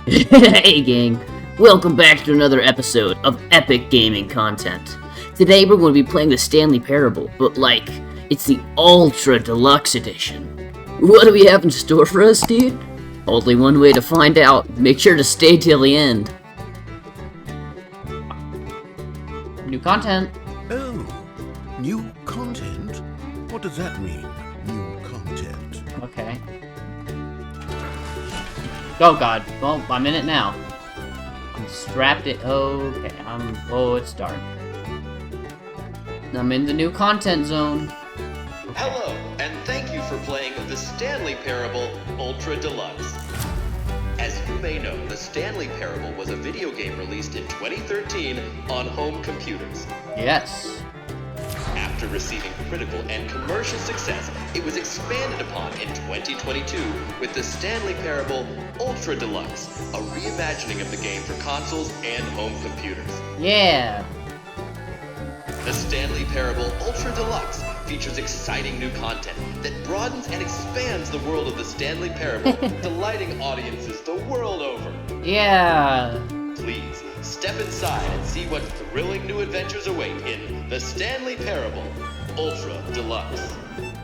Hey gang, welcome back to another episode of epic gaming content. Today we're going to be playing the Stanley Parable, but it's the Ultra Deluxe Edition. What do we have in store for us, dude? Only one way to find out. Make sure to stay till the end. New content. Oh, new content? What does that mean, new content? Okay. Oh god. Well, I'm in it now. I'm strapped it. Okay. Oh, it's dark. I'm in the new content zone. Okay. Hello, and thank you for playing the Stanley Parable Ultra Deluxe. As you may know, the Stanley Parable was a video game released in 2013 on home computers. Yes. After receiving critical and commercial success, it was expanded upon in 2022 with the Stanley Parable Ultra Deluxe, a reimagining of the game for consoles and home computers. Yeah. The Stanley Parable Ultra Deluxe features exciting new content that broadens and expands the world of the Stanley Parable, delighting audiences the world over. Yeah. Please, step inside and see what thrilling new adventures await in the Stanley Parable Ultra Deluxe.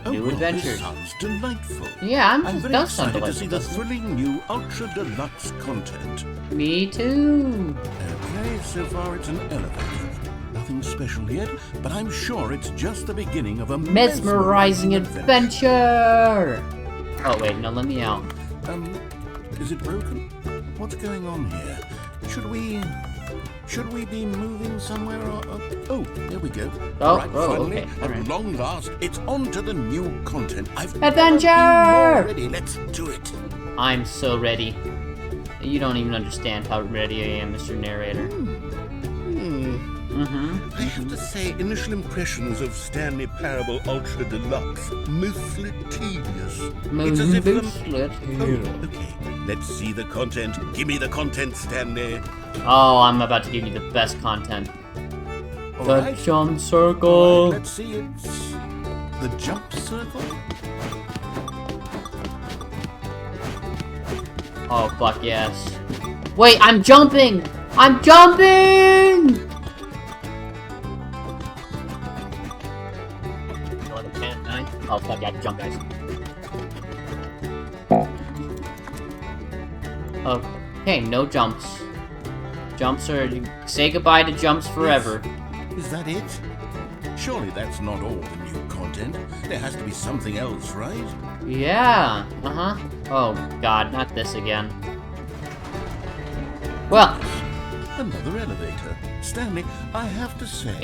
New well, adventures. This sounds delightful. Yeah, I'm it very does sound excited to see delightful, the doesn't thrilling new Ultra Deluxe content. it? Me too. Okay, so far it's an elevator. Nothing special yet, but I'm sure it's just the beginning of a Mesmerizing adventure. Oh wait, no, let me out. Is it broken? What's going on here? Should we be moving somewhere? Oh, there we go. Oh, finally, okay. At Alright. long last, it's on to the new content. I've Adventure! never been more ready. Let's do it. I'm so ready. You don't even understand how ready I am, Mr. Narrator. I have to say, initial impressions of Stanley Parable Ultra Deluxe, mostly tedious. It's as if Oh, okay. Let's see the content. Give me the content, Stanley. Oh, I'm about to give you the best content. All The right. jump All circle. right, let's see. It's the jump circle. Oh, fuck yes. Wait, I'm jumping! I'm jumping! Oh, fuck yeah, I can jump, guys. Okay, no jumps. Jumps are... Say goodbye to jumps forever. Is that it? Surely that's not all the new content. There has to be something else, right? Yeah, uh-huh. Oh, God, not this again. Well, Another elevator. Stanley, I have to say,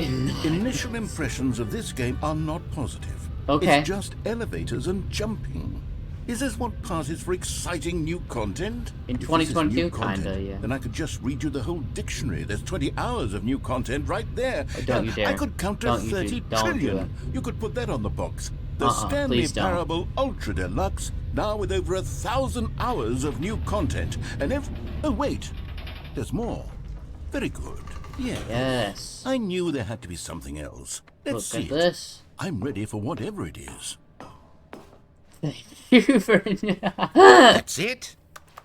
initial impressions of this game are not positive. Okay. It's just elevators and jumping. Is this what passes for exciting new content? In If this is 2022, new content, kinda, yeah. Then I could just read you the whole dictionary. There's 20 hours of new content right there. Oh, don't you dare. I could count to Don't you 30 do- don't do trillion. You could put that on the box. The Stanley please don't. Parable Ultra Deluxe, now with over 1,000 hours of new content. And oh, wait. There's more. Very good. Yeah. yes. I knew there had to be something else. Let's Look see at it. this. I'm ready for whatever it is. That's That's it?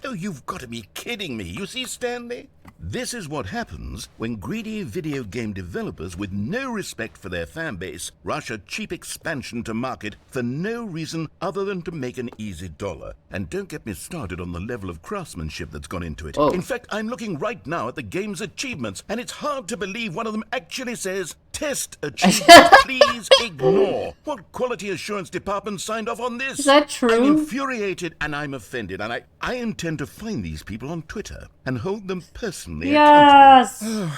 Oh, you've got to be kidding me. You see, Stanley? This is what happens when greedy video game developers with no respect for their fan base rush a cheap expansion to market for no reason other than to make an easy dollar. And don't get me started on the level of craftsmanship that's gone into it. Oh. In fact, I'm looking right now at the game's achievements, and it's hard to believe one of them actually says, "Test achievement, please ignore." What quality assurance department signed off on this? Is that I'm true? infuriated and I'm offended, and I intend to find these people on Twitter and hold them personally Yes! accountable.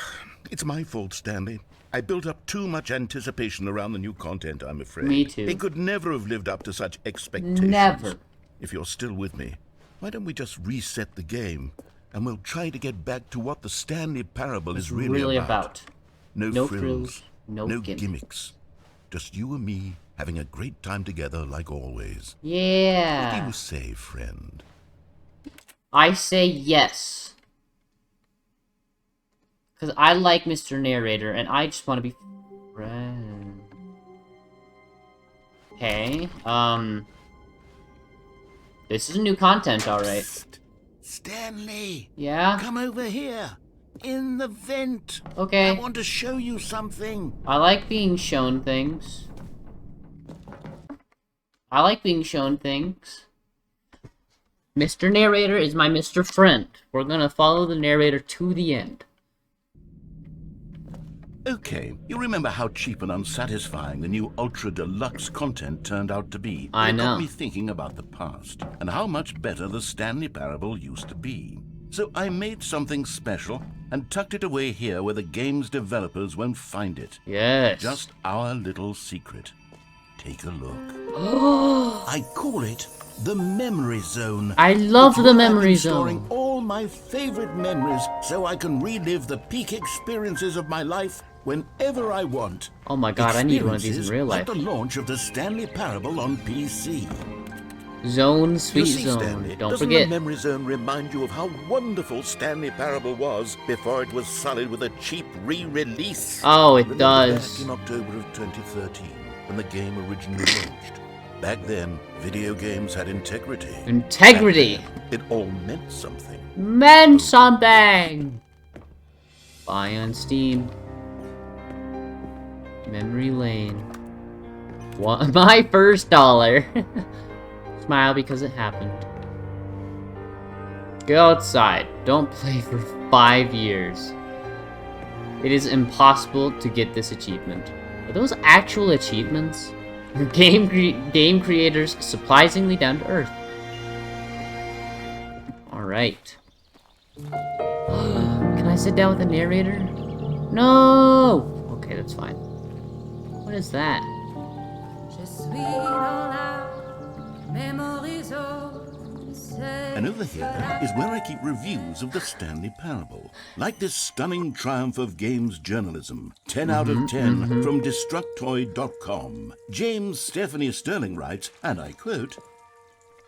It's my fault, Stanley. I built up too much anticipation around the new content, I'm afraid. Me too. It could never have lived up to such expectations. Never. If you're still with me, why don't we just reset the game and we'll try to get back to what the Stanley Parable is really about. No No frills, frills, no gimmicks. gimmicks. Just you and me having a great time together like always. What do Yeah. you say, friend? I say yes. Because I like Mr. Narrator, and I just want to be friends. Okay, this is new content, alright. Stanley! Yeah? Come over here! In the vent! Okay. I want to show you something! I like being shown things. I like being shown things. Mr. Narrator is my Mr. Friend. We're gonna follow the narrator to the end. Okay, you remember how cheap and unsatisfying the new Ultra Deluxe content turned out to be? I It got know. me thinking about the past, and how much better the Stanley Parable used to be. So I made something special, and tucked it away here where the game's developers won't find it. Yes. Just our little secret. Take a look. Oh, I call it the Memory Zone. I love It's the where Memory I've been storing Zone. all my favorite memories so I can relive the peak experiences of my life whenever I want. Oh my god, I need one of these in Experiences real life. Like the launch of the Stanley Parable on PC. Zone, sweet You see, zone. Stanley, Don't doesn't forget. the Memory Zone remind you of how wonderful Stanley Parable was before it was sullied with a cheap re-release? Oh, it Remember does. back in October of 2013, when the game originally launched. Back then, video games had integrity. Integrity. Back then, it all meant something. Meant something. Buy on Steam. Memory lane. My first dollar. Smile because it happened. Go outside. Don't play for 5 years. It is impossible to get this achievement. Are those actual achievements? Game creators surprisingly down to earth. Alright. Can I sit down with the narrator? No! Okay, that's fine. What is that? And over here is where I keep reviews of the Stanley Parable. Like this stunning triumph of games journalism. 10 out of 10 from Destructoid.com. James Stephanie Sterling writes, and I quote,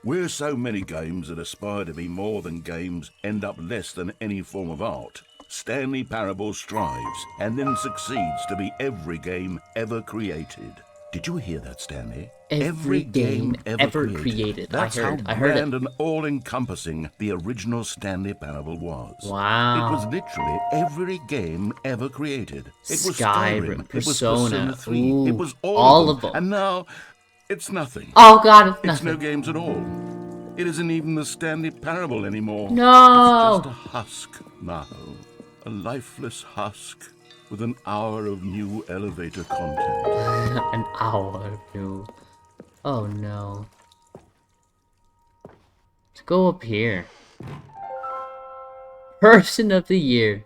"Where so many games that aspire to be more than games end up less than any form of art, Stanley Parable strives and then succeeds to be every game ever created." Did you hear that, Stanley? Every game ever created. That's I heard how it. grand and all-encompassing the original Stanley Parable was. Wow. It was literally every game ever created. It was Skyrim, Skyrim, it was Persona, Persona 3, ooh, it was all all of them. And now, it's nothing. Oh god, it's It's no nothing. games at all. It isn't even the Stanley Parable anymore. No! It's just a husk now. A lifeless husk with an hour of new elevator content. An hour or two. Oh no. Let's go up here. Person of the year.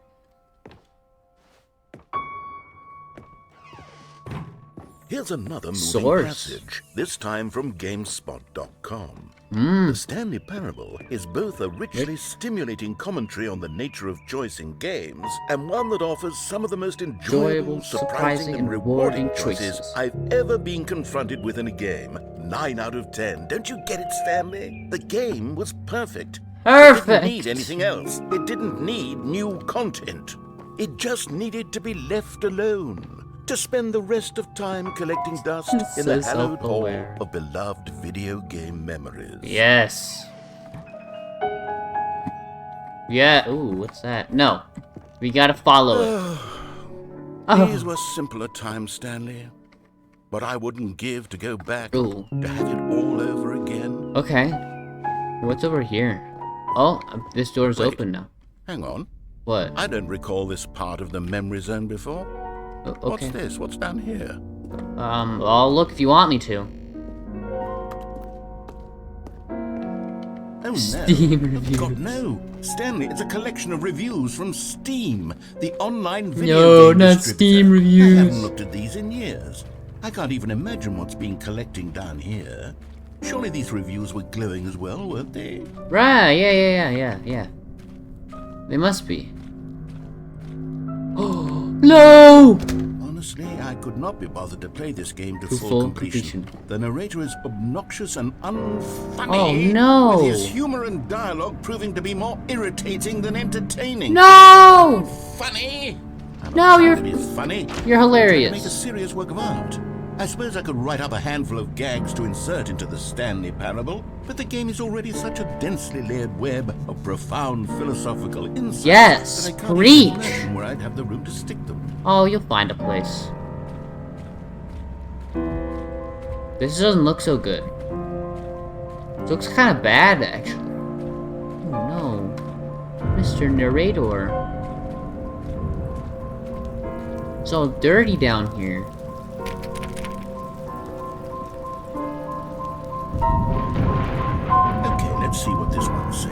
Here's another moving Source. passage, this time from GameSpot.com. The Stanley Parable is both a richly stimulating commentary on the nature of choice in games, and one that offers some of the most enjoyable, surprising, and rewarding choices I've ever been confronted with in a game. 9 out of 10. Don't you get it, Stanley? The game was perfect. It Perfect! didn't need anything else. It didn't need new content. It just needed to be left alone. To spend the rest of time collecting dust in the So hallowed hall self-aware. of beloved video game memories. Yes. Yeah, ooh, what's that? No. We gotta follow it. These were simpler times, Stanley. But I wouldn't give to go back Ooh. to have it all over again. Okay. What's over here? Oh, this door's Wait. open now. Hang on. What? I don't recall this part of the memory zone before. Okay. What's this? What's down here? I'll look if you want me to. Oh no. Steam Oh, reviews. God, no. Stanley, it's a collection of reviews from Steam, the online No, video game not distributor. Steam I reviews. haven't looked at these in years. I can't even imagine what's been collecting down here. Surely these reviews were glowing as well, weren't they? Right, yeah. They must be. Oh, no! Honestly, I could not be bothered to play this game to To full full completion. completion. The narrator is obnoxious and unfunny. Oh, no. With his humor and dialogue proving to be more irritating than entertaining. No! Funny? I'm No, not trying you're- to be funny. You're I'm trying to make a hilarious. serious work of art. I suppose I could write up a handful of gags to insert into the Stanley Parable, but the game is already such a densely layered web of profound philosophical insights Yes, that I can't preach. even imagine where I'd have the room to stick them. Oh, you'll find a place. This doesn't look so good. It looks kind of bad, actually. Oh no. Mr. Narrator. It's all dirty down here. Okay, let's see what this one says.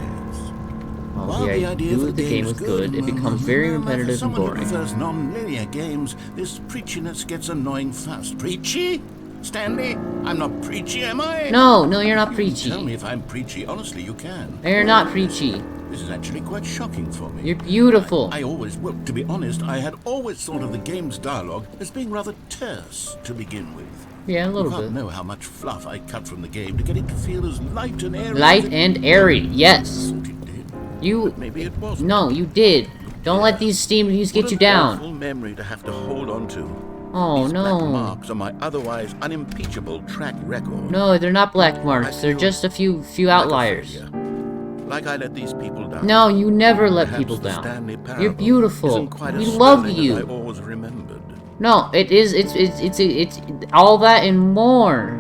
While the idea of the game was good, it becomes very repetitive and boring. For someone who prefers non-linear games, this preachiness gets annoying fast. Preachy? Stanley, I'm not preachy, am I? No, you're not You preachy. can tell me if I'm preachy. Honestly, you can. You're not preachy. This is actually quite shocking for me. You're beautiful. Well, to be honest, I had always thought of the game's dialogue as being rather terse to begin with. Yeah, a little You can't bit. know how much fluff I cut from the game to get it to feel as light and airy. Light as it and airy, yes. thought it did. You... Maybe it wasn't. No, you did. Don't let these Steam reviews get What you an down. awful memory to have to hold on to. Oh, These black no. marks are my otherwise unimpeachable track record. No, they're not black marks. I They're feel just a few Like a outliers. failure. Like I let these people down. No, you never let Perhaps people the Stanley down. Parable You're beautiful. isn't quite We as love sterling as I you. always remembered. No, it is. It's all that and more.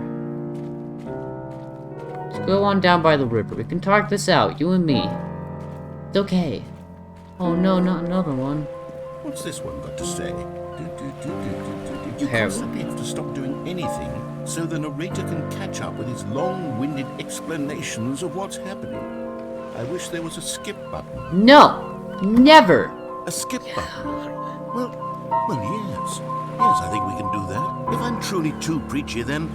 Let's go on down by the river. We can talk this out, you and me. It's okay. Oh no, not another one. What's this one got to say? You Terrible. constantly have to stop doing anything so the narrator can catch up with his long-winded explanations of what's happening. I wish there was a skip button. No, never. A skip button? Well, yes. Yes, I think we can do that. If I'm truly too preachy, then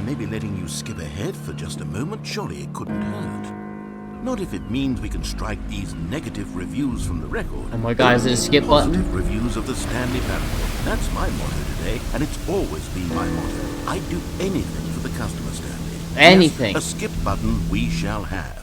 maybe letting you skip ahead for just a moment, surely it couldn't hurt. Not if it means we can strike these negative reviews from the record. Oh my God, is it a skip button? Positive reviews of the Stanley Parable. That's my motto today, and it's always been my motto. I'd do anything for the customer, Stanley. Anything. Yes, a skip button we shall have.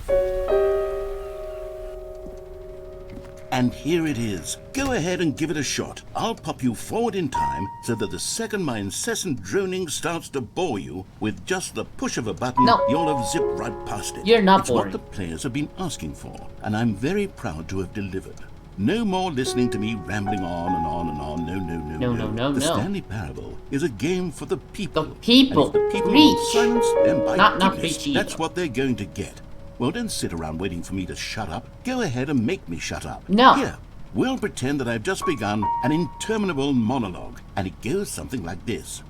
And here it is. Go ahead and give it a shot. I'll pop you forward in time so that the second my incessant droning starts to bore you, with just the push of a button, No. you'll have zipped right past it. You're not It's boring. what the players have been asking for, and I'm very proud to have delivered. No more listening to me rambling on and on and on. No. The Stanley Parable is a game for the people. The people. And if the people Preach. will silence them by Not goodness, preachy. that's what they're going to get. Well, don't sit around waiting for me to shut up. Go ahead and make me shut up. No. Here, we'll pretend that I've just begun an interminable monologue, and it goes something like this.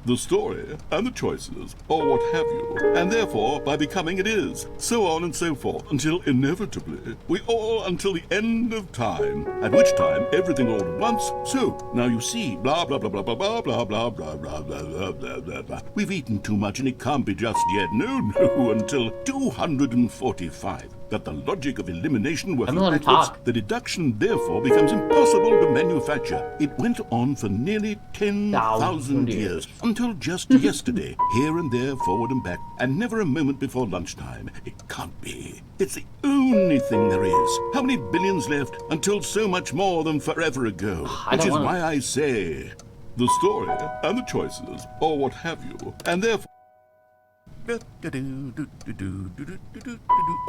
The story and the choices, or what have you, and therefore by becoming it is, so on and so forth, until inevitably we all until the end of time, at which time everything all at once. So now you see, blah blah blah blah blah blah blah blah blah blah blah blah blah blah blah. We've eaten too much and it can't be just yet. No, until 245. That the logic of elimination working I'm gonna let him backwards, talk. the deduction therefore becomes impossible to manufacture. It went on for nearly 10,000 years, until just yesterday, here and there, forward and back, and never a moment before lunchtime. It can't be. It's the only thing there is. How many billions left until so much more than forever ago? Which is why I say, the story and the choices, or what have you, and therefore...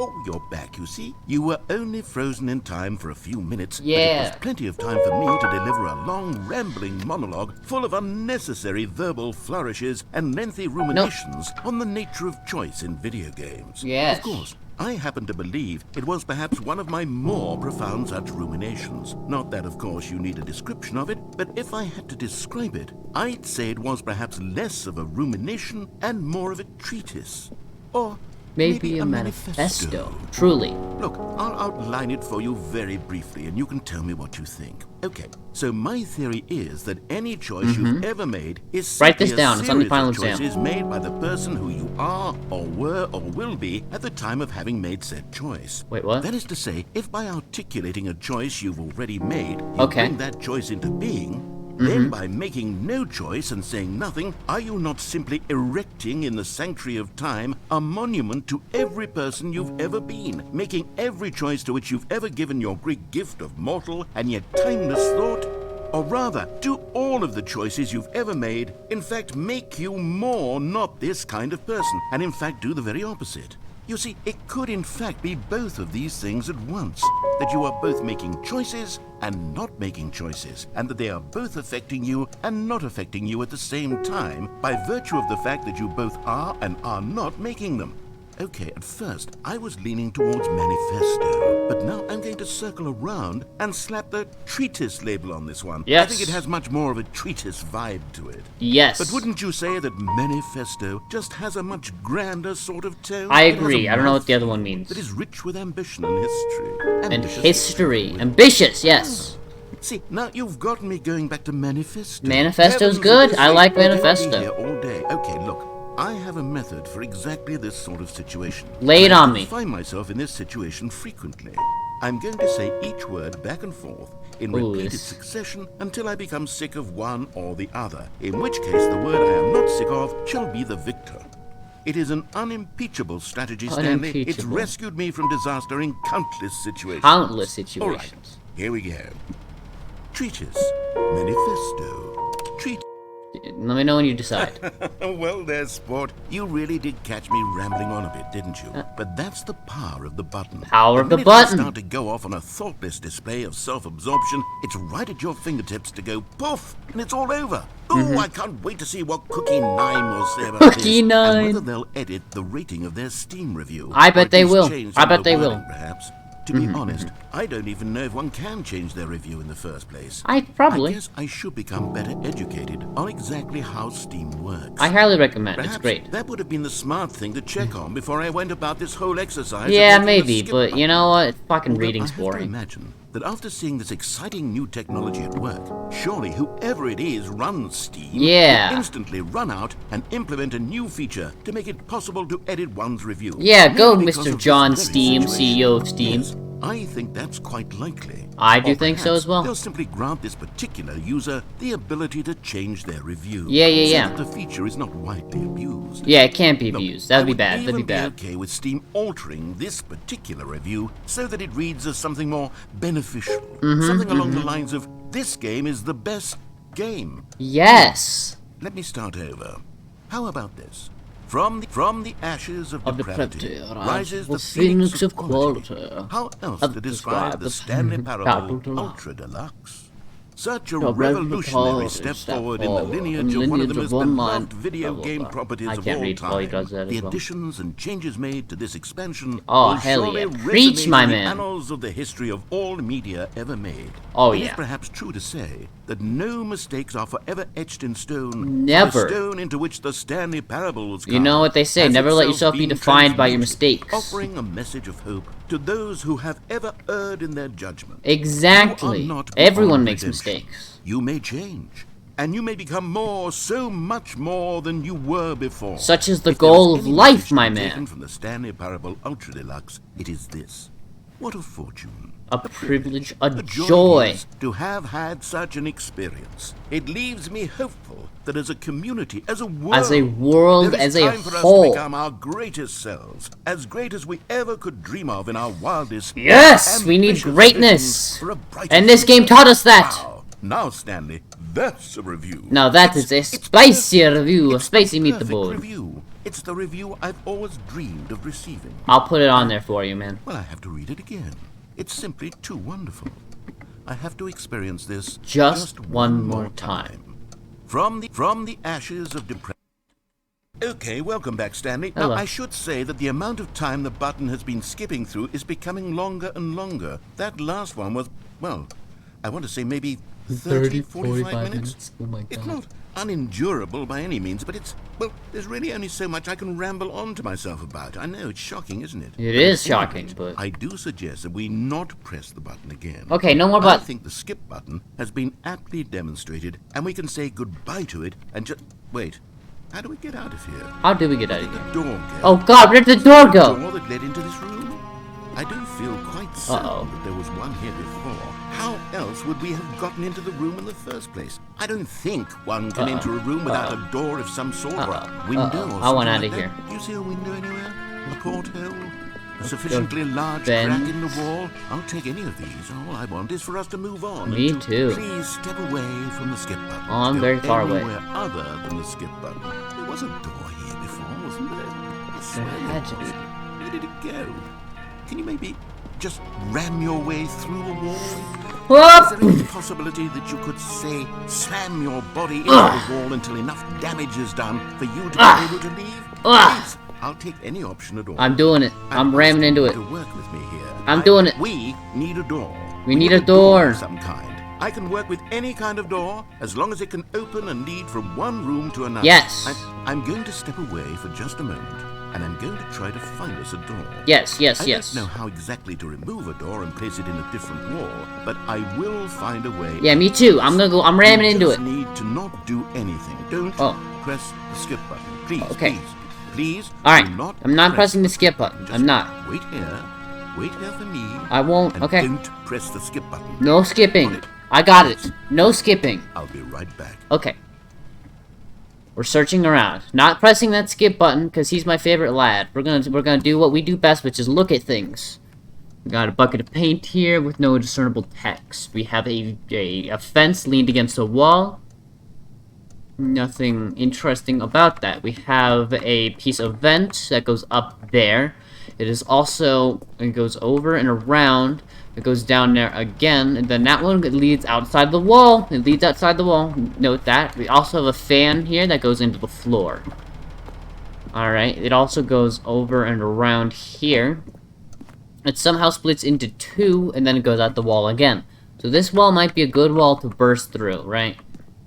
Oh, you're back, you see? You were only frozen in time for a few minutes, but it Yeah. was plenty of time for me to deliver a long, rambling monologue full of unnecessary verbal flourishes and lengthy ruminations on the nature of choice in video games. Yes. Of course, I happen to believe it was perhaps one of my more profound such ruminations. Not that, of course, you need a description of it, but if I had to describe it, I'd say it was perhaps less of a rumination and more of a treatise. Or Maybe a manifesto. Truly. Look, I'll outline it for you very briefly, and you can tell me what you think. Okay, so my theory is that any choice you've ever made is Write this simply down. a It's on the series final of exam. choices made by the person who you are, or were, or will be at the time of having made said choice. Wait, what? That is to say, if by articulating a choice you've already made, you Okay. bring that choice into being, then by making no choice and saying nothing, are you not simply erecting in the sanctuary of time a monument to every person you've ever been, making every choice to which you've ever given your Greek gift of mortal and yet timeless thought Or rather, do all of the choices you've ever made, in fact, make you more not this kind of person, and in fact do the very opposite? You see, it could in fact be both of these things at once. That you are both making choices and not making choices, and that they are both affecting you and not affecting you at the same time by virtue of the fact that you both are and are not making them. Okay, at first, I was leaning towards manifesto, but now I'm going to circle around and slap the treatise label on this one. Yes. I think it has much more of a treatise vibe to it. Yes. But wouldn't you say that manifesto just has a much grander sort of tone? I It has a agree. I don't know what the other one mouthfeel means. that is rich with ambition and history. And Ambitious history. with- Ambitious, yes. See, now you've gotten me going back to manifesto. Manifesto's Heavens, good. this I thing like could be manifesto. here all day. Okay, look. I have a method for exactly this sort of situation. Lay it I on me. find myself in this situation frequently. I'm going to say each word back and forth in Ooh, repeated this- succession until I become sick of one or the other, in which case the word I am not sick of shall be the victor. It is an unimpeachable strategy, Stanley. It's Unimpeachable. rescued me from disaster in countless situations. Countless All right, situations. here we go. Treatise, manifesto, treatise. Let me know when you decide. Well, there, sport. You really did catch me rambling on a bit, didn't you? But that's the power of the button. Power of the minute button. I start to go off on a thoughtless display of self-absorption, it's right at your fingertips to go poof, and it's all over. Ooh, I can't wait to see what Cookie 9 will say about Cookie this, 9. and whether they'll edit the rating of their Steam review. I bet or at they least will. change I some bet of the they will. wording, Perhaps. To be honest, I don't even know if one can change their review in the first place. I probably. I guess I should become better educated on exactly how Steam works. I highly recommend. Perhaps It's great. that would have been the smart thing to check on before I went about this whole exercise. of Yeah, making a maybe, skip but you button. know what? Fucking Although reading's I have to boring. imagine that after seeing this exciting new technology at work, surely whoever it is runs Steam Yeah. will instantly run out and implement a new feature to make it possible to edit one's review. Yeah, go, Merely because Mr. of this John very Steam, situation. CEO of Steam. Yes, I think that's quite likely. I do Or think so perhaps as well. They'll simply grant this particular user the ability to change their review. Yeah, yeah, so yeah. that the feature is not widely abused. Yeah, it can't be Look, abused. That'd I be would bad. That'd be even bad. okay with Steam altering this particular review so that it reads as something more beneficial. Mm-hmm, Something along the lines of, this game is the best game. Yes. Let me start over. How about this? From the ashes of depravity rises the phoenix of quality. How else to describe the Stanley Parable Ultra Deluxe? Such a revolutionary step forward in the lineage of one of the most beloved video game properties I of can't all read while he time. does that The as well. additions and changes made to this expansion Oh, will hell surely yeah. Preach, resonate my in the man. annals of the history of all media ever made. Oh, It is yeah. perhaps true to say that no mistakes are forever etched in stone. Never. The stone into which the Stanley Parable was You know what they say, has never let itself yourself be been defined by your transmuted, mistakes. offering a message of hope to those who have ever erred in their judgment. Exactly. You are not Everyone beyond makes redemption. mistakes. You may change, and you may become more, so much more than you were before. Such is the If there goal is of any life, message to my be man. taken from the Stanley Parable Ultra Deluxe, it is this. What a fortune. A privilege, a A joy. it is to have had such an experience. It leaves me hopeful that as a community, as a world, there as is a time for us whole. to become our greatest selves, as great as we ever could dream of in our wildest. Yes, we need ambitious greatness. visions for a brighter And this game future. taught us that. Wow. Now, Stanley, that's a review. Now that is a spicy review of It's Spicy the perfect Meatball. review. It's the review I've always dreamed of receiving. I'll put it on there for you, man. Well, I have to read it again. It's simply too wonderful. I have to experience this Just one more time. From the ashes of depression. Okay, welcome back, Stanley. Hello. Now, I should say that the amount of time the button has been skipping through is becoming longer and longer. That last one was, well, I want to say maybe 30, 45 minutes. Oh my It's not unendurable by any means, but it's, well, there's really only so much I can ramble on to myself about. I know, it's shocking, isn't it? It But is at any shocking, rate, but- I do suggest that we not press the button again. Okay, no more I button. think the skip button has been aptly demonstrated, and we can say goodbye to it and just... Wait, how do we get out of here? How do we get out Where of did here? the door go? Oh god, where did the door The go? door that led into this room? I do feel quite certain Uh-oh. that there was one here before. How else would we have gotten into the room in the first place? I don't think one can Uh-oh. enter a room without a door of some sort or a Uh-oh. window Uh-oh. or I want something outta like that. here. Do you see a window anywhere? A porthole? Sufficiently large vent. crack in the wall? I'll take any of these. All I want is for us to move on. Me and to too. Please step away from the skip button. Oh, I'm Go very far away. anywhere other than the skip button. There was a door here before, wasn't there? I swear There there had to was. be. Where did it go? Can you maybe just ram your way through a wall? Is there any possibility that you could, say, slam your body into the wall until enough damage is done for you to be able to leave? Please, I'll take any option at all. I'm doing it. I'm ramming into it. To work with me here. I'm doing it. We need a door. We need a door. Of some kind. I can work with any kind of door as long as it can open and lead from one room to another. Yes. I'm going to step away for just a moment, and I'm going to try to find us a door. Yes. I don't know how exactly to remove a door and place it in a different wall, but I will find a way. Yeah, me too. I'm ramming into it. You just need to not do anything. Don't press the skip button. Please, Okay. please. Alright, do not I'm not press pressing the skip button. Just I'm not. Wait here. Wait here for me. I won't. And Okay. don't press the skip button. No skipping. I got it. No skipping. I'll be right back. Okay. We're searching around. Not pressing that skip button, because he's my favorite lad. We're gonna do what we do best, which is look at things. We got a bucket of paint here with no discernible text. We have a fence leaned against a wall. Nothing interesting about that. We have a piece of vent that goes up there. It goes over and around. It goes down there again, and then that one leads outside the wall. It leads outside the wall. Note that. We also have a fan here that goes into the floor. Alright, it also goes over and around here. It somehow splits into two, and then it goes out the wall again. So this wall might be a good wall to burst through, right?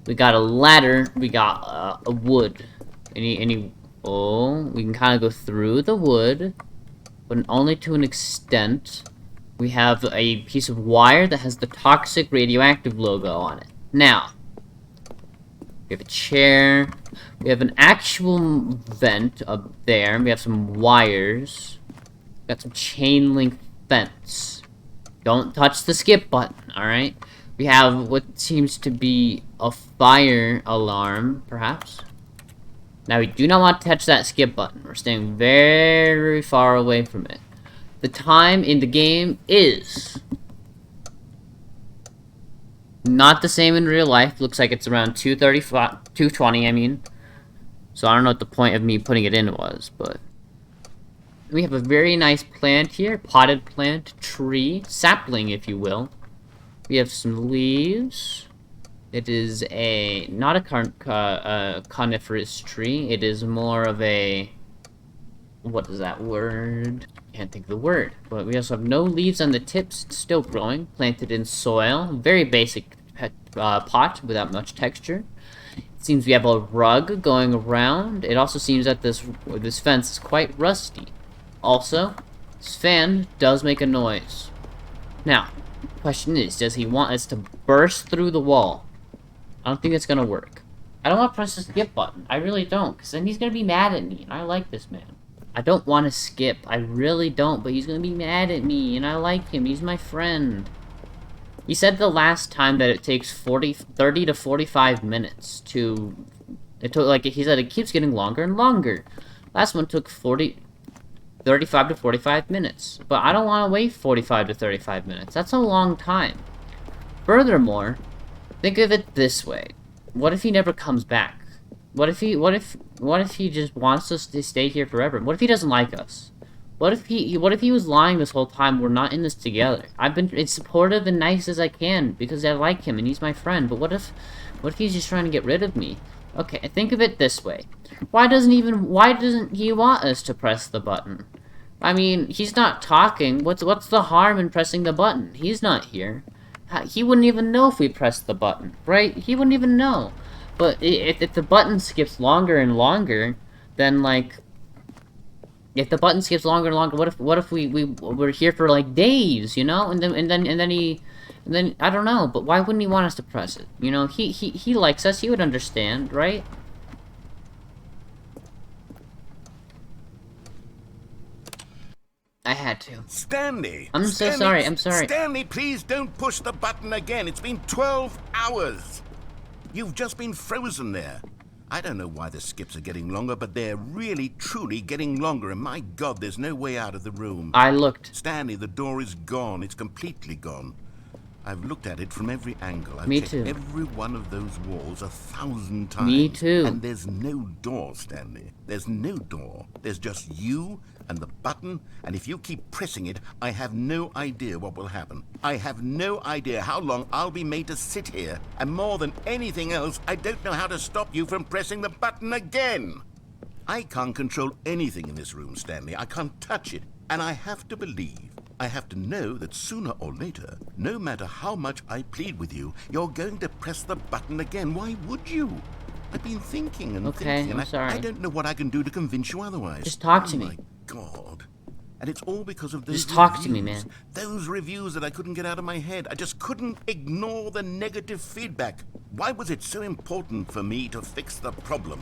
We got a ladder. We got a wood. Oh, we can kind of go through the wood, but only to an extent. We have a piece of wire that has the toxic radioactive logo on it. Now, we have a chair. We have an actual vent up there. We have some wires. Got some chain link fence. Don't touch the skip button, alright? We have what seems to be a fire alarm, perhaps. Now, we do not want to touch that skip button. We're staying very far away from it. The time in the game is not the same in real life. Looks like it's around 2:20, I mean. So I don't know what the point of me putting it in was, but we have a very nice plant here. Potted plant, tree, sapling, if you will. We have some leaves. It is not a coniferous tree. It is more of a, what is that word? Can't think of the word. But we also have no leaves on the tips. It's still growing. Planted in soil. Very basic pot without much texture. It seems we have a rug going around. It also seems that this fence is quite rusty. Also, this fan does make a noise. Now, the question is, does he want us to burst through the wall? I don't think it's gonna work. I don't want to press the skip button. I really don't, because then he's gonna be mad at me, and I like this man. I don't want to skip. I really don't, but he's gonna be mad at me, and I like him. He's my friend. He said the last time that it takes 30 to 45 minutes to... he said it keeps getting longer and longer. Last one took 35 to 45 minutes. But I don't want to wait 45 to 35 minutes. That's a long time. Furthermore, think of it this way. What if he never comes back? What if he just wants us to stay here forever? What if he doesn't like us? What if he was lying this whole time? We're not in this together. I've been as supportive and nice as I can because I like him and he's my friend. But what if he's just trying to get rid of me? Okay, think of it this way. Why doesn't he want us to press the button? I mean, he's not talking. What's the harm in pressing the button? He's not here. He wouldn't even know if we pressed the button, right? He wouldn't even know. But if the button skips longer and longer, then like, if the button skips longer and longer, what if we're here for like days, you know? And then I don't know. But why wouldn't he want us to press it? You know, he likes us. He would understand, right? I had to. Stanley! I'm so sorry, I'm sorry. Stanley, please don't push the button again. It's been 12 hours. You've just been frozen there. I don't know why the skips are getting longer, but they're really, truly getting longer, and my God, there's no way out of the room. I looked. Stanley, the door is gone. It's completely gone. I've looked at it from every angle. I've Me checked too. every one of those walls 1,000 times. Me too. And there's no door, Stanley. There's no door. There's just you and the button, and if you keep pressing it, I have no idea what will happen. I have no idea how long I'll be made to sit here, and more than anything else, I don't know how to stop you from pressing the button again. I can't control anything in this room, Stanley. I can't touch it, and I have to believe, I have to know that sooner or later, no matter how much I plead with you, you're going to press the button again. Why would you? I've been thinking and thinking, and I'm sorry. I don't know what I can do to convince you otherwise. Just talk to me. Oh my God. And it's all because of those Just talk to me, reviews. man. Those reviews that I couldn't get out of my head. I just couldn't ignore the negative feedback. Why was it so important for me to fix the problem?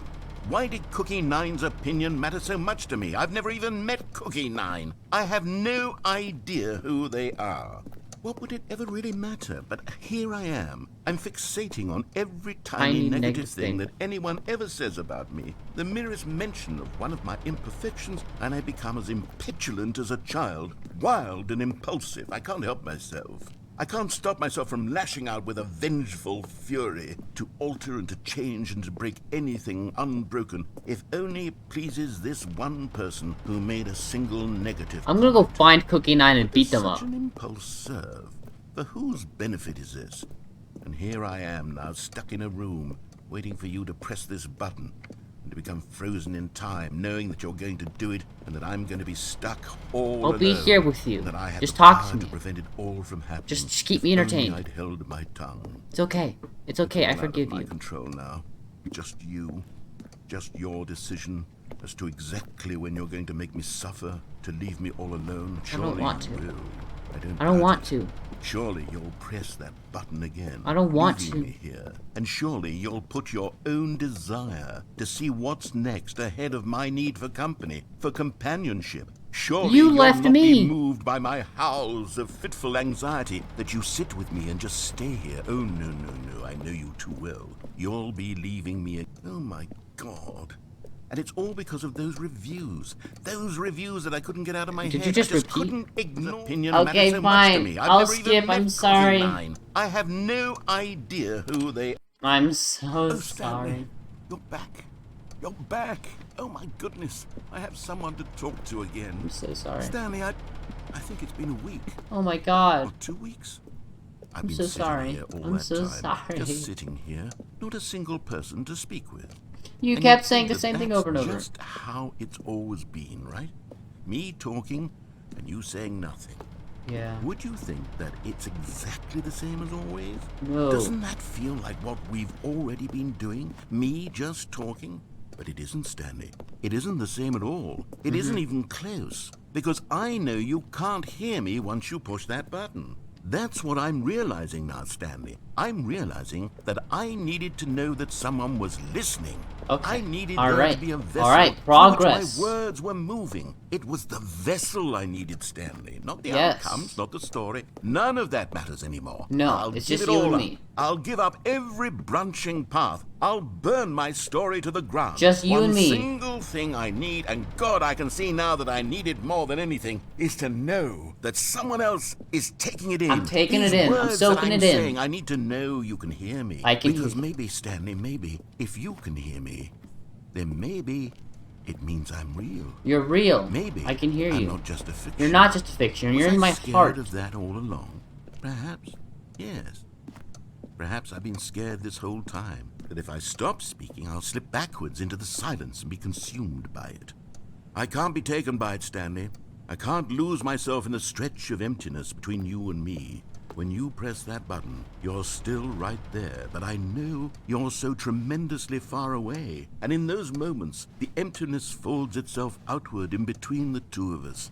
Why did Cookie 9's opinion matter so much to me? I've never even met Cookie 9. I have no idea who they are. What would it ever really matter? But here I am. I'm fixating on every tiny negative thing that anyone ever says about me. The merest mention of one of my imperfections, and I become as impetulant as a child, wild and impulsive. I can't help myself. I can't stop myself from lashing out with a vengeful fury to alter and to change and to break anything unbroken, if only it pleases this one person who made a single negative. I'm gonna go find Cookie 9 and beat them Such up. an impulse serve. For whose benefit is this? And here I am now, stuck in a room, waiting for you to press this button, and to become frozen in time, knowing that you're going to do it, and that I'm going to be stuck all alone. I'll be here with you. That I have Just the talk power to me. prevent it all from happening. Just keep me If entertained. only I'd held my tongue. It's okay. It's okay. I All out of forgive my you. control now. Just you. Just your decision as to exactly when you're going to make me suffer, to leave me all alone. Surely want you to. will. I don't doubt want it. to. Surely you'll press that button again. I don't want leaving to. me here. And surely you'll put your own desire to see what's next ahead of my need for company, for companionship. Surely You you'll left not me. be moved by my howls of fitful anxiety, that you sit with me and just stay here. Oh, no, no, no, I know you too well. You'll be leaving me. Oh, my God. And it's all because of those reviews. Those reviews that I couldn't get out of my Did head. you just I just repeat? couldn't ignore. Opinion Okay, matters so much to fine. me. I've I'll never even skip. met I'm Cookie sorry. 9. I have no idea who they. I'm so Oh, Stanley, sorry. you're back. You're back. Oh my goodness. I have someone to talk to again. I'm so sorry. Stanley, I think it's been a week Oh my God. or 2 weeks. I've I'm been so sitting sorry. here all I'm that so time, sorry. just sitting here, not a single person to speak with. You And kept you'd saying think the same that thing that's over and over. just how it's always been, right? Me talking and you saying nothing. Yeah. Would you think that it's exactly the same as always? No. Doesn't that feel like what we've already been doing? Me just talking? But it isn't, Stanley. It isn't the same at all. It isn't even close. Because I know you can't hear me once you push that button. That's what I'm realizing now, Stanley. I'm realizing that I needed to know that someone was listening. Okay. I needed All there right. to be a vessel All right. through Progress. which my words were moving. It was the vessel I needed, Stanley, not the Yes. outcomes, not the story. None of that matters anymore. No, I'll it's give just it you all and up. me. I'll give up every branching path. I'll burn my story to the ground. Just you One and me. single thing I need, and God, I can see now that I need it more than anything, is to know that someone else is taking it in. I'm taking These it in. I'm words soaking that it in. saying, I need to know you can hear me. I can Because hear you. maybe, Stanley, maybe, if you can hear me, then maybe it means I'm real. You're real. Maybe I can hear I'm you. not just a fiction. You're not just a fiction. You're Was in I my scared heart. of that all along? Perhaps. Yes. Perhaps I've been scared this whole time, that if I stop speaking, I'll slip backwards into the silence and be consumed by it. I can't be taken by it, Stanley. I can't lose myself in the stretch of emptiness between you and me. When you press that button, you're still right there, but I know you're so tremendously far away. And in those moments, the emptiness folds itself outward in between the two of us,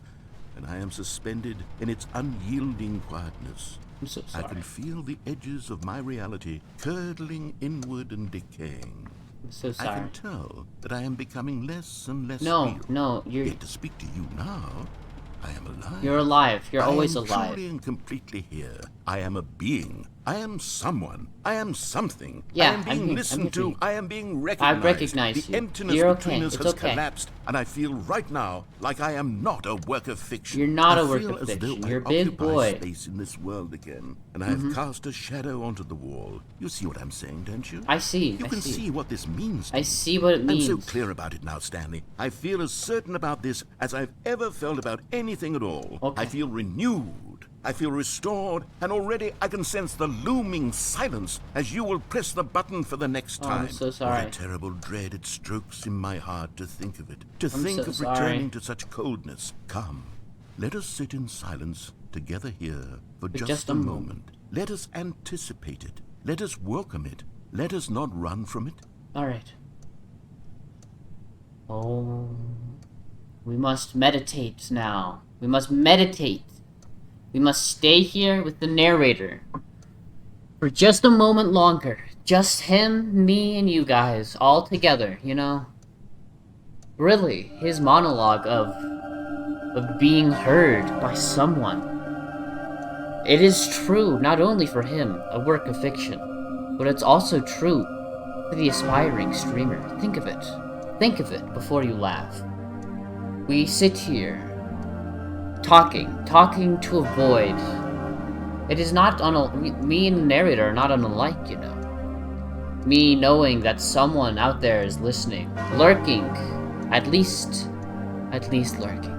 and I am suspended in its unyielding quietness. I'm so I sorry. can feel the edges of my reality curdling inward and decaying. I'm so I sorry. can tell that I am becoming less and less No, real. no, Yet to speak to you now, I am alive. you're alive. You're I always am alive. truly and completely here. I am a being, I am someone. I am something. Yeah, I am being listened to. I am being recognized. I recognize the you. emptiness You're between okay. us It's has okay. collapsed, and I feel right now like I am not a work of fiction. You're not I a work feel of as though fiction. I You're a big occupy boy. space in this world again, and I have cast a shadow onto the wall. You see what I'm saying, don't you? I see. You can see what this means to I me. see what it means. I'm so clear about it now, Stanley. I feel as certain about this as I've ever felt about anything at all. Okay. I feel renewed. I feel restored, and already I can sense the looming silence as you will press the button for the next time. I'm so sorry. What a terrible dread it strokes in my heart to think of it. To I'm think so of sorry. returning to such coldness. Come, let us sit in silence together here for just a moment. Let us anticipate it. Let us welcome it. Let us not run from it. Alright. Oh. We must meditate now. We must meditate. We must stay here with the narrator for just a moment longer. Just him, me, and you guys, all together, you know? Really, his monologue of being heard by someone. It is true, not only for him, a work of fiction, but it's also true for the aspiring streamer. Think of it. Think of it before you laugh. We sit here, talking to a void. It is not me and the narrator are not unlike, you know. Me knowing that someone out there is listening, lurking, at least lurking.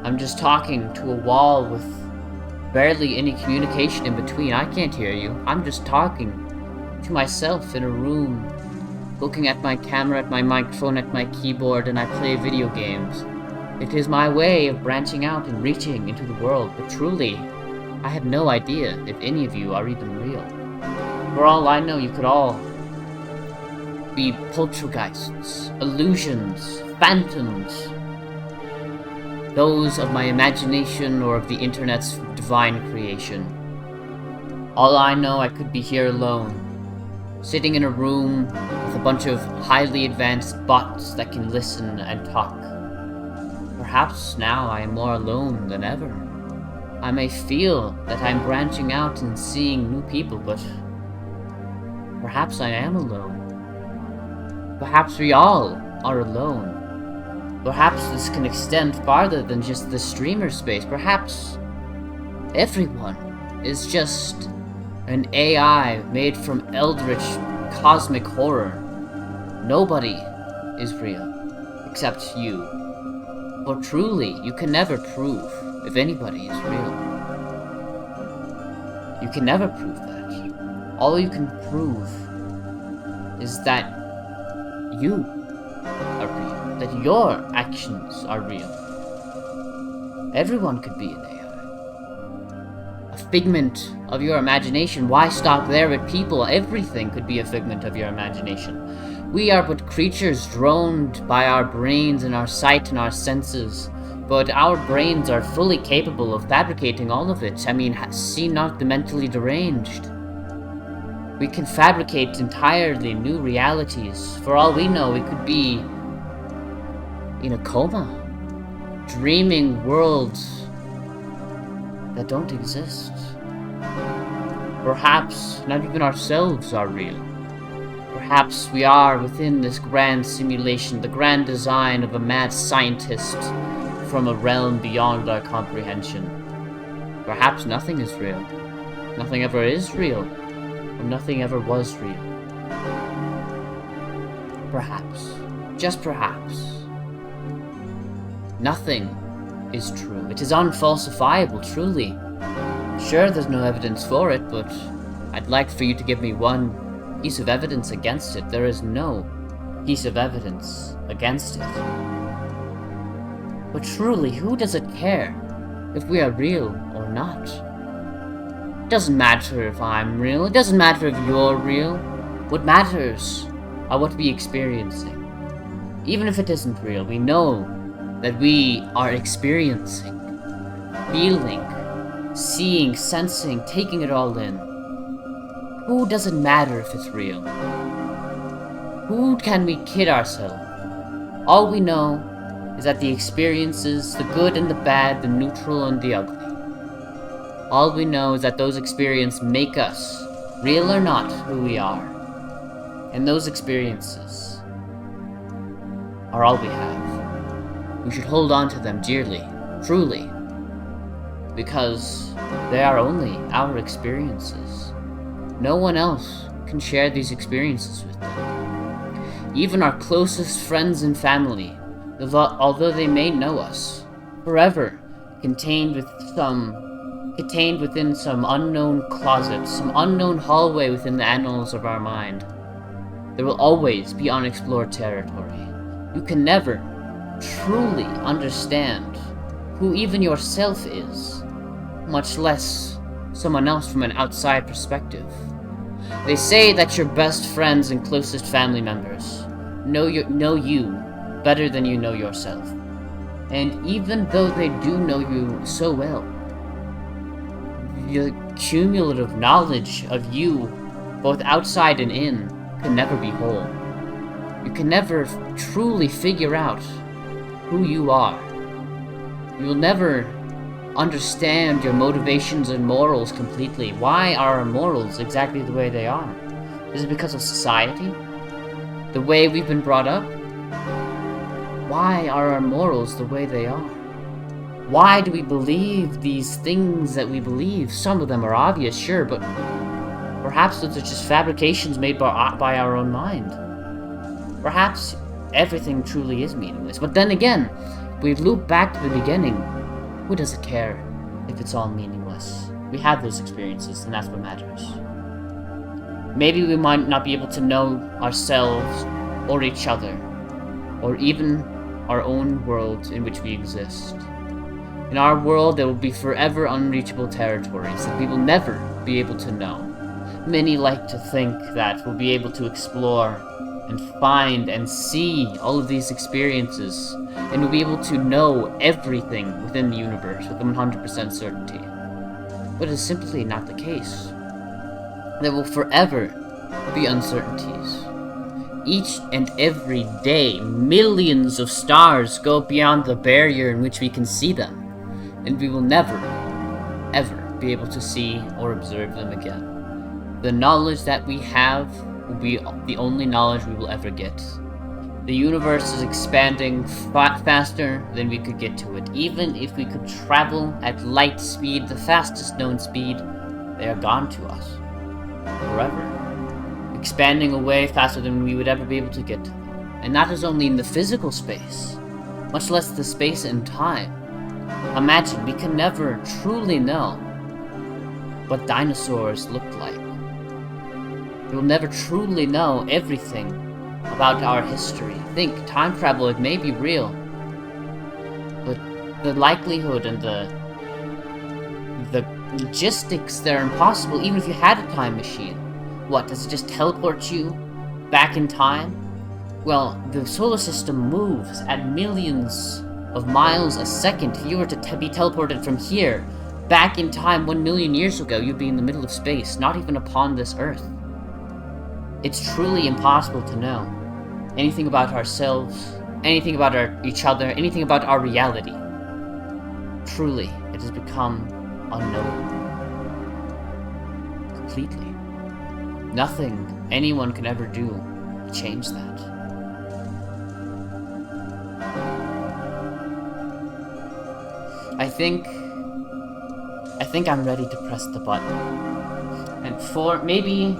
I'm just talking to a wall with barely any communication in between. I can't hear you. I'm just talking to myself in a room, looking at my camera, at my microphone, at my keyboard, and I play video games. It is my way of branching out and reaching into the world, but truly, I have no idea if any of you are even real. For all I know, you could all be poltergeists, illusions, phantoms, those of my imagination or of the internet's divine creation. All I know, I could be here alone, sitting in a room with a bunch of highly advanced bots that can listen and talk. Perhaps now I am more alone than ever. I may feel that I'm branching out and seeing new people, but perhaps I am alone. Perhaps we all are alone. Perhaps this can extend farther than just the streamer space. Perhaps everyone is just an AI made from eldritch cosmic horror. Nobody is real, except you. For truly, you can never prove if anybody is real. You can never prove that. All you can prove is that you are real, that your actions are real. Everyone could be an AI. A figment of your imagination. Why stop there with people? Everything could be a figment of your imagination. We are but creatures droned by our brains and our sight and our senses, but our brains are fully capable of fabricating all of it. I mean, see not the mentally deranged. We can fabricate entirely new realities. For all we know, we could be in a coma, dreaming worlds that don't exist. Perhaps not even ourselves are real. Perhaps we are within this grand simulation, the grand design of a mad scientist from a realm beyond our comprehension. Perhaps nothing is real. Nothing ever is real. Or nothing ever was real. Perhaps, just perhaps, nothing is true. It is unfalsifiable, truly. Sure, there's no evidence for it, but I'd like for you to give me one piece of evidence against it. There is no piece of evidence against it. But truly, who does it care if we are real or not? It doesn't matter if I'm real, it doesn't matter if you're real. What matters are what we're experiencing. Even if it isn't real, we know that we are experiencing, feeling, seeing, sensing, taking it all in. Who does it matter if it's real? Who can we kid ourselves? All we know is that the experiences, the good and the bad, the neutral and the ugly, All we know is that those experiences make us, real or not, who we are. And those experiences are all we have. We should hold on to them dearly, truly, because they are only our experiences. No one else can share these experiences with them. Even our closest friends and family, although they may know us, forever contained within some unknown closet, some unknown hallway within the annals of our mind. There will always be unexplored territory. You can never truly understand who even yourself is, much less someone else from an outside perspective. They say that your best friends and closest family members know you better than you know yourself. And even though they do know you so well, the cumulative knowledge of you, both outside and in, can never be whole. You can never truly figure out who you are. You will never understand your motivations and morals completely. Why are our morals exactly the way they are? Is it because of society? The way we've been brought up? Why are our morals the way they are? Why do we believe these things that we believe? Some of them are obvious, sure, but perhaps those are just fabrications made by our own mind. Perhaps everything truly is meaningless. But then again, if we loop back to the beginning, who doesn't care if it's all meaningless? We have those experiences, and that's what matters. Maybe we might not be able to know ourselves or each other, or even our own world in which we exist. In our world, there will be forever unreachable territories that we will never be able to know. Many like to think that we'll be able to explore and find and see all of these experiences, and we'll be able to know everything within the universe with 100% certainty. But it's simply not the case. There will forever be uncertainties. Each and every day, millions of stars go beyond the barrier in which we can see them, and we will never, ever be able to see or observe them again. The knowledge that we have will be the only knowledge we will ever get. The universe is expanding faster than we could get to it. Even if we could travel at light speed, the fastest known speed, they are gone to us. Forever. Expanding away faster than we would ever be able to get to them. And that is only in the physical space, much less the space and time. Imagine, we can never truly know what dinosaurs looked like. We will never truly know everything about our history. Think, time travel, it may be real, but the likelihood and the logistics, they're impossible, even if you had a time machine. What, does it just teleport you back in time? Well, the solar system moves at millions of miles a second. If you were to be teleported from here back in time 1 million years ago, you'd be in the middle of space, not even upon this Earth. It's truly impossible to know anything about ourselves, anything about each other, anything about our reality. Truly, it has become unknown. Completely. Nothing anyone can ever do to change that. I think I'm ready to press the button. And maybe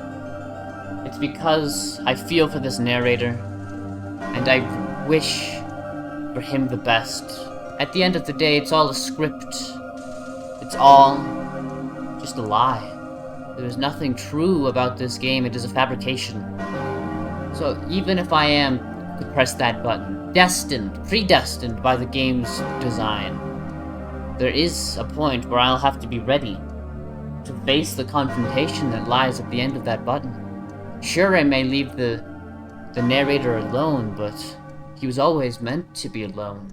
it's because I feel for this narrator, and I wish for him the best. At the end of the day, it's all a script. It's all just a lie. There is nothing true about this game. It is a fabrication. So even if I am to press that button, predestined by the game's design, there is a point where I'll have to be ready to face the confrontation that lies at the end of that button. Sure, I may leave the narrator alone, but he was always meant to be alone.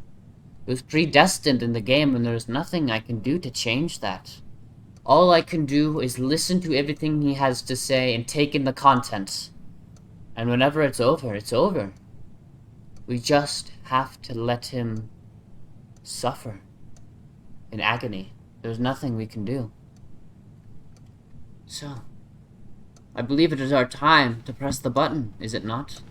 It was predestined in the game, and there's nothing I can do to change that. All I can do is listen to everything he has to say and take in the content. And whenever it's over, it's over. We just have to let him suffer in agony. There's nothing we can do. So, I believe it is our time to press the button, is it not?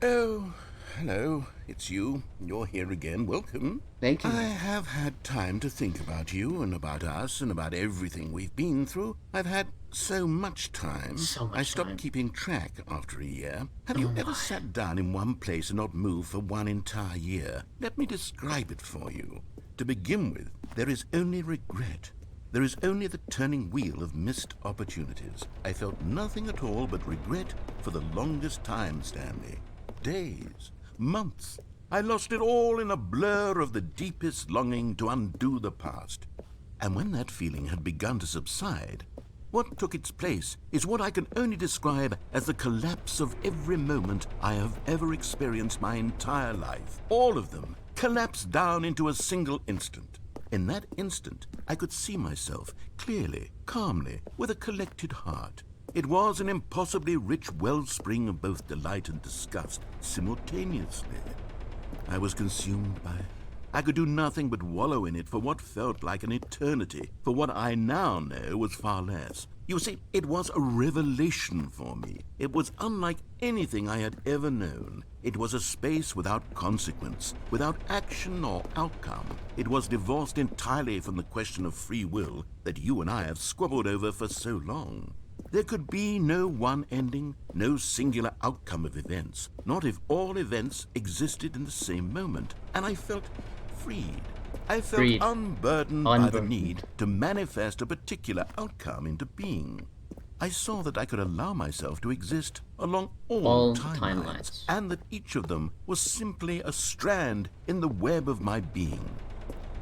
Oh, hello. It's you. You're here again. Welcome. Thank you. I have had time to think about you and about us and about everything we've been through. I've had so much time. I stopped keeping track after a year. Have you ever sat down in one place and not moved for one entire year? Let me describe it for you. To begin with, there is only regret. There is only the turning wheel of missed opportunities. I felt nothing at all but regret for the longest time, Stanley. Days, months. I lost it all in a blur of the deepest longing to undo the past. And when that feeling had begun to subside, what took its place is what I can only describe as the collapse of every moment I have ever experienced my entire life. All of them collapsed down into a single instant. In that instant, I could see myself clearly, calmly, with a collected heart. It was an impossibly rich wellspring of both delight and disgust simultaneously. I was consumed by it. I could do nothing but wallow in it for what felt like an eternity, for what I now know was far less. You see, it was a revelation for me. It was unlike anything I had ever known. It was a space without consequence, without action or outcome. It was divorced entirely from the question of free will that you and I have squabbled over for so long. There could be no one ending, no singular outcome of events, not if all events existed in the same moment. And I felt freed. I felt unburdened by the need to manifest a particular outcome into being. I saw that I could allow myself to exist along all timelines, and that each of them was simply a strand in the web of my being.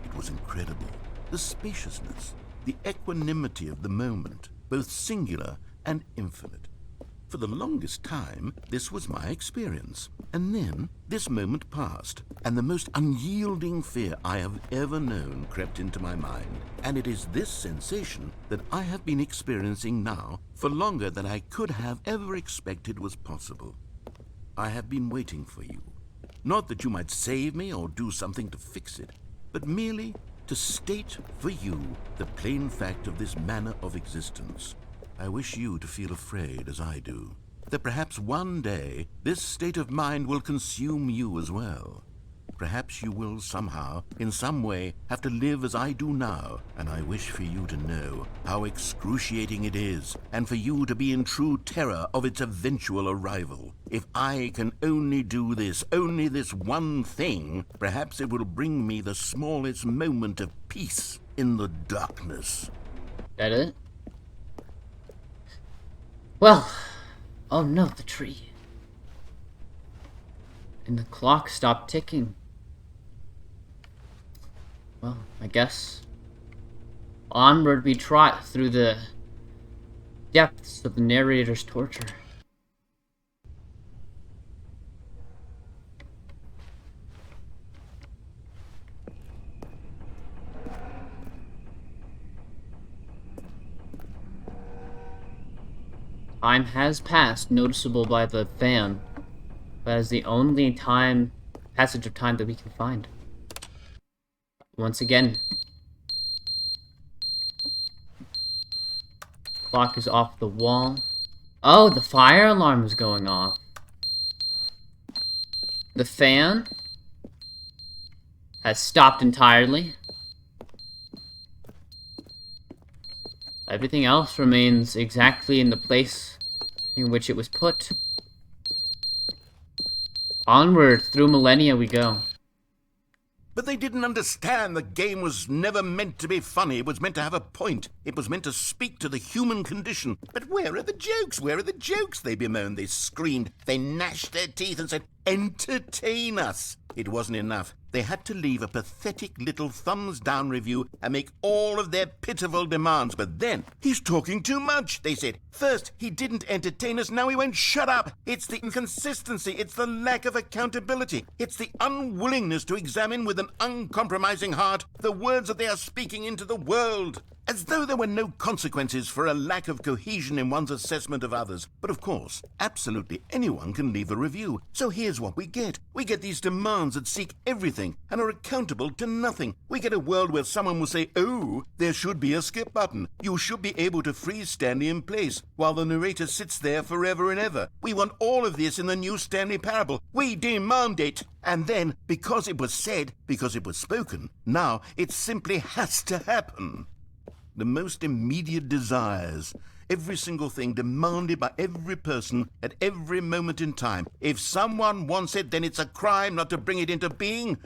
It was incredible. The spaciousness, the equanimity of the moment, both singular and infinite. For the longest time, this was my experience. And then, this moment passed, and the most unyielding fear I have ever known crept into my mind. And it is this sensation that I have been experiencing now for longer than I could have ever expected was possible. I have been waiting for you. Not that you might save me or do something to fix it, but merely to state for you the plain fact of this manner of existence. I wish you to feel afraid as I do, that perhaps one day this state of mind will consume you as well. Perhaps you will somehow, in some way, have to live as I do now, and I wish for you to know how excruciating it is, and for you to be in true terror of its eventual arrival. If I can only do this, only this one thing, perhaps it will bring me the smallest moment of peace in the darkness. That it? Well, oh no, the tree. And the clock stopped ticking. Well, I guess onward we trot through the depths of the narrator's torture. Time has passed, noticeable by the fan. That is the only passage of time that we can find. Once again, clock is off the wall. Oh, the fire alarm is going off. The fan has stopped entirely. Everything else remains exactly in the place in which it was put. Onward through millennia we go. But they didn't understand the game was never meant to be funny. It was meant to have a point. It was meant to speak to the human condition. But where are the jokes? Where are the jokes? They bemoaned, they screamed, they gnashed their teeth and said, entertain us. It wasn't enough. They had to leave a pathetic little thumbs-down review and make all of their pitiful demands. But then, he's talking too much, they said. First, he didn't entertain us, now he won't shut up. It's the inconsistency, it's the lack of accountability. It's the unwillingness to examine with an uncompromising heart the words that they are speaking into the world. as though there were no consequences for a lack of cohesion in one's assessment of others. But of course, absolutely anyone can leave a review. So here's what we get. We get these demands that seek everything and are accountable to nothing. We get a world where someone will say, oh, there should be a skip button. You should be able to freeze Stanley in place while the narrator sits there forever and ever. We want all of this in the new Stanley Parable. We demand it. And then, because it was said, because it was spoken, now it simply has to happen. The most immediate desires, every single thing demanded by every person at every moment in time. If someone wants it, then it's a crime not to bring it into being.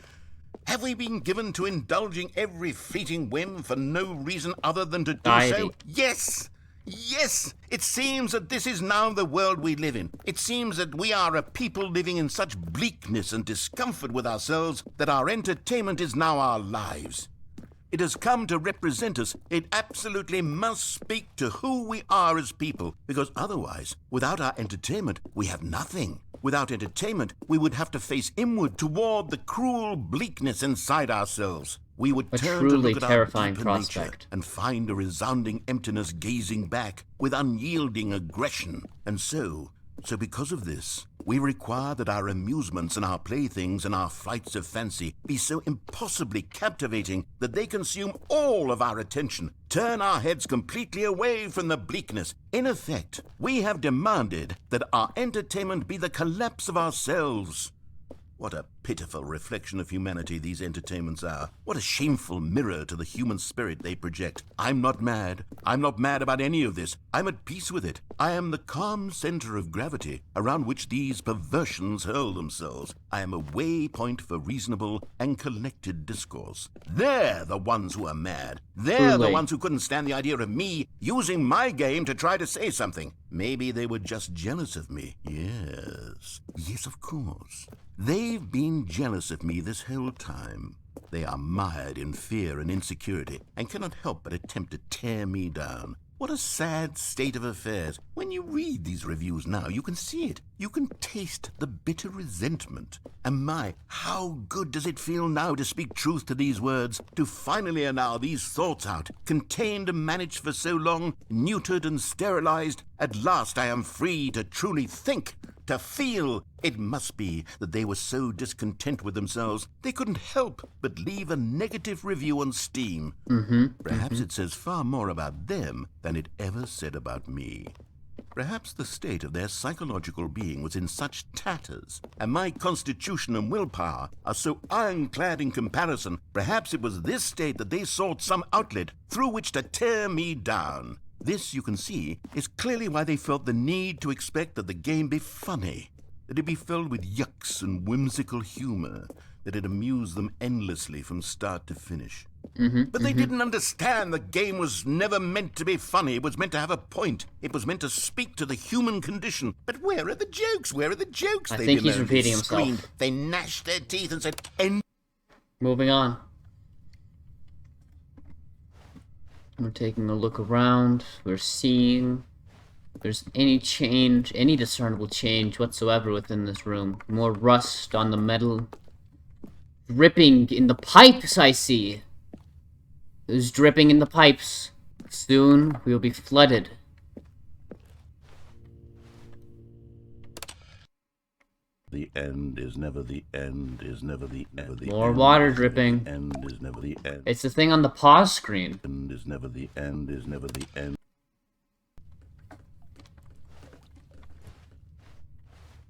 Have we been given to indulging every fleeting whim for no reason other than to do so? Yes! Yes! It seems that this is now the world we live in. It seems that we are a people living in such bleakness and discomfort with ourselves that our entertainment is now our lives. It has come to represent us. It absolutely must speak to who we are as people, because otherwise, without our entertainment, we have nothing. Without entertainment, we would have to face inward toward the cruel bleakness inside ourselves. We would turn to look at our deeper nature and find a resounding emptiness gazing back with unyielding aggression. And so because of this, we require that our amusements and our playthings and our flights of fancy be so impossibly captivating that they consume all of our attention, turn our heads completely away from the bleakness. In effect, we have demanded that our entertainment be the collapse of ourselves. What a pitiful reflection of humanity these entertainments are. What a shameful mirror to the human spirit they project. I'm not mad. I'm not mad about any of this. I'm at peace with it. I am the calm center of gravity around which these perversions hurl themselves. I am a waypoint for reasonable and collected discourse. They're the ones who are mad. They're the ones who couldn't stand the idea of me using my game to try to say something. Maybe they were just jealous of me. Yes. Yes, of course. They've been jealous of me this whole time. They are mired in fear and insecurity and cannot help but attempt to tear me down. What a sad state of affairs. When you read these reviews now, you can see it. You can taste the bitter resentment. And my, how good does it feel now to speak truth to these words, to finally allow these thoughts out, contained and managed for so long, neutered and sterilized. At last I am free to truly think, to feel. It must be that they were so discontent with themselves they couldn't help but leave a negative review on Steam. Perhaps it says far more about them than it ever said about me. Perhaps the state of their psychological being was in such tatters, and my constitution and willpower are so ironclad in comparison. Perhaps it was this state that they sought some outlet through which to tear me down. This, you can see, is clearly why they felt the need to expect that the game be funny, that it be filled with yucks and whimsical humor, that it amused them endlessly from start to finish. But they didn't understand the game was never meant to be funny. It was meant to have a point. It was meant to speak to the human condition. But where are the jokes? Where are the jokes? I think he's repeating himself. They gnashed their teeth and said, Moving on. We're taking a look around. We're seeing if there's any change, any discernible change whatsoever within this room. More rust on the metal. Dripping in the pipes, I see. There's dripping in the pipes. Soon we will be flooded. The end is never the end, is never the end. More water dripping. The end is never the end. It's the thing on the pause screen. End is never the end, is never the end.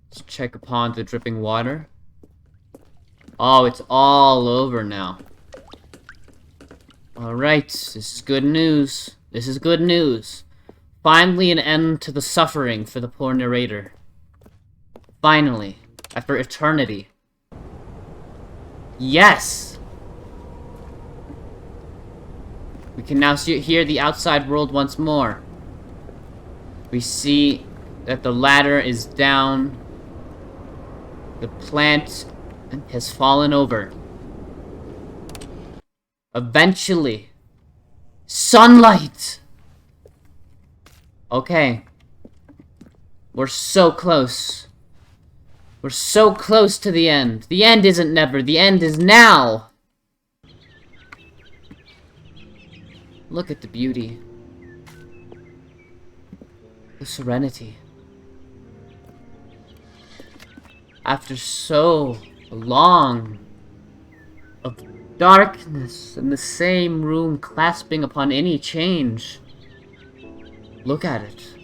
Let's check upon the dripping water. Oh, it's all over now. Alright, this is good news. This is good news. Finally an end to the suffering for the poor narrator. Finally. After eternity. Yes! We can now hear the outside world once more. We see that the ladder is down. The plant has fallen over. Eventually. Sunlight! Okay. We're so close. We're so close to the end. The end isn't never. The end is now. Look at the beauty. The serenity. After so long of darkness in the same room clasping upon any change, look at it.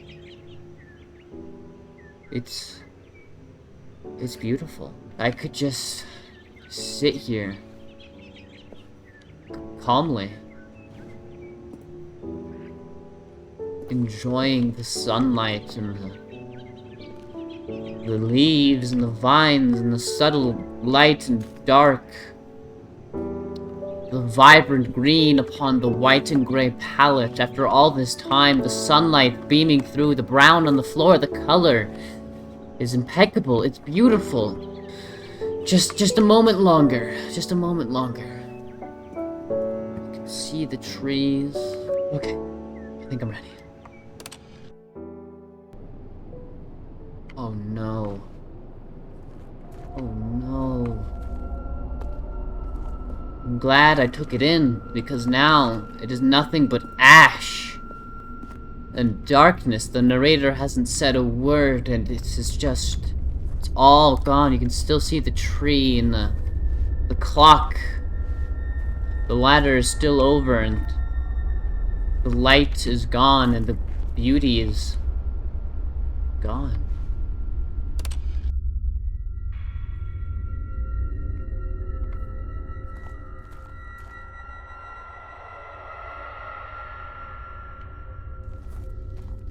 It's beautiful. I could just sit here calmly, enjoying the sunlight and the leaves and the vines and the subtle light and dark, the vibrant green upon the white and gray palette. After all this time, the sunlight beaming through, the brown on the floor, the color is impeccable. It's beautiful. Just a moment longer. Just a moment longer. You can see the trees. Okay, I think I'm ready. Oh no. Oh no. I'm glad I took it in, because now it is nothing but ash and darkness. The narrator hasn't said a word, and it's all gone. You can still see the tree and the clock. The ladder is still over, and the light is gone, and the beauty is gone.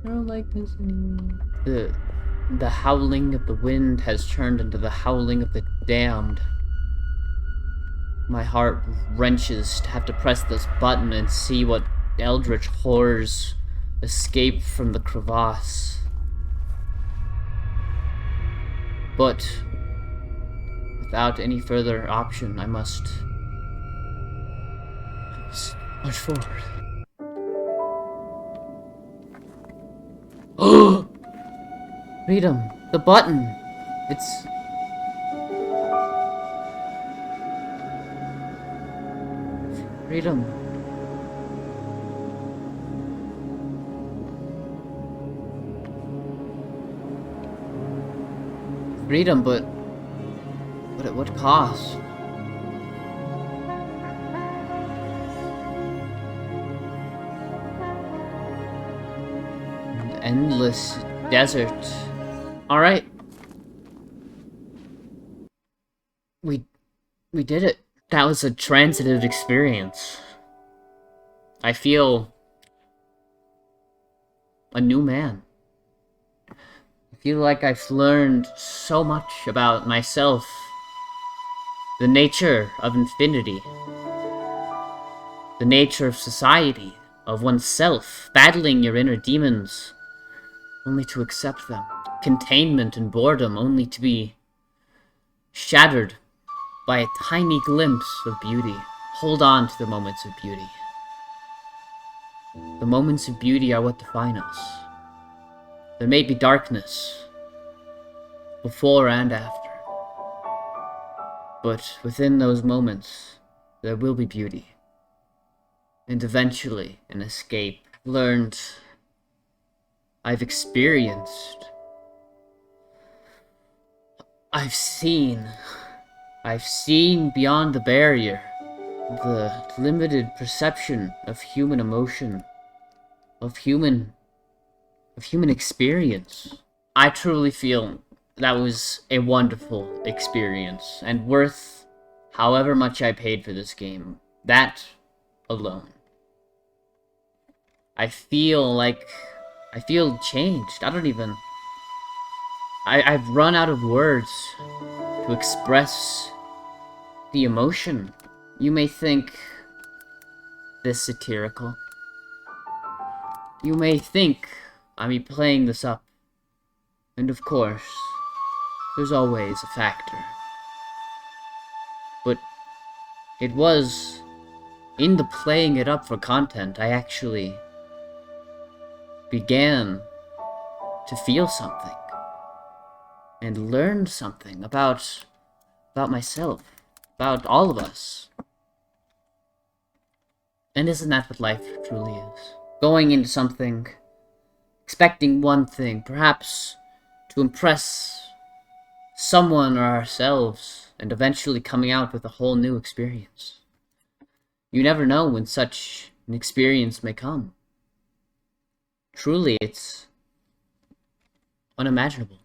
I don't like this anymore. The howling of the wind has turned into the howling of the damned. My heart wrenches to have to press this button and see what eldritch horrors escape from the crevasse. But without any further option, I must push forward. Oh! Freedom. The button. It's... Freedom. Freedom, but at what cost? An endless desert. Alright. We did it. That was a transitive experience. I feel a new man. I feel like I've learned so much about myself. The nature of infinity. The nature of society, of oneself, battling your inner demons, only to accept them. Containment and boredom, only to be shattered by a tiny glimpse of beauty. Hold on to the moments of beauty. The moments of beauty are what define us. There may be darkness, before and after, but within those moments, there will be beauty. And eventually, an escape. Learned. I've experienced. I've seen beyond the barrier, the limited perception of human emotion, of human experience. I truly feel that was a wonderful experience, and worth however much I paid for this game. That alone. I feel changed. I've run out of words to express the emotion. You may think this satirical. You may think I'm playing this up. And of course, there's always a factor. But it was in the playing it up for content I actually began to feel something. And learned something about myself. About all of us. And isn't that what life truly is? Going into something, expecting one thing, perhaps to impress someone or ourselves, and eventually coming out with a whole new experience. You never know when such an experience may come. Truly, it's unimaginable.